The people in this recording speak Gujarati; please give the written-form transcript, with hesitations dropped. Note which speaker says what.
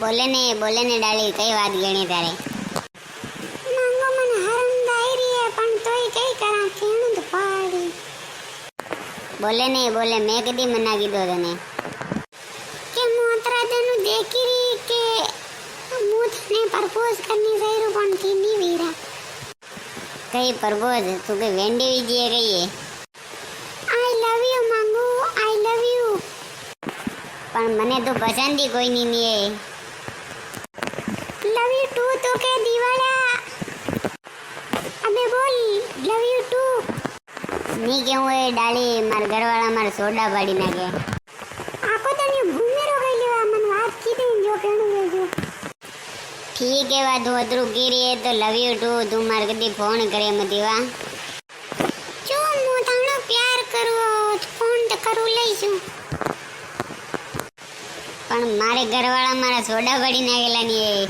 Speaker 1: બોલે ને ડાલી, કઈ વાત ગણી તારે?
Speaker 2: માંગો મને હરમ દાયરી હે પણ તોય કઈ કરા કેણું તો પાડી.
Speaker 1: બોલે મેં કદી મના કીધો તને?
Speaker 2: કે મોતરા તનું દેખી રહી કે હું તને પ્રપોઝ કરને જઈરું પણ કીધી વીરા.
Speaker 1: કઈ પ્રપોઝ? તું કઈ વેંડી વીજીએ કહીએ?
Speaker 2: આઈ લવ યુ માંગુ, આઈ લવ યુ.
Speaker 1: પણ મને તો પસંદી કોઈ નહીં.
Speaker 2: લવ યુ ટુ તો કે દીવાળા. અબે બોલ લવ યુ ટુ.
Speaker 1: નહીં કેવું એ ડાલી, મારા ઘરવાળા મારે સોડા પાડી નાખે.
Speaker 2: આખો તને ઘૂમેરો કઈ લેવા મને વાત કીધી જો કેણું વેજો.
Speaker 1: ઠીક है वा तू अतरू कीरी है तो लव यू टू. तू मार कदी फोन करे मती वा.
Speaker 2: જો હું તાણો પ્યાર કરવો ફોન તો કરું લઈશું.
Speaker 1: પણ મારે ઘરવાળા મારા સોડા પાડી નાખેલા ની.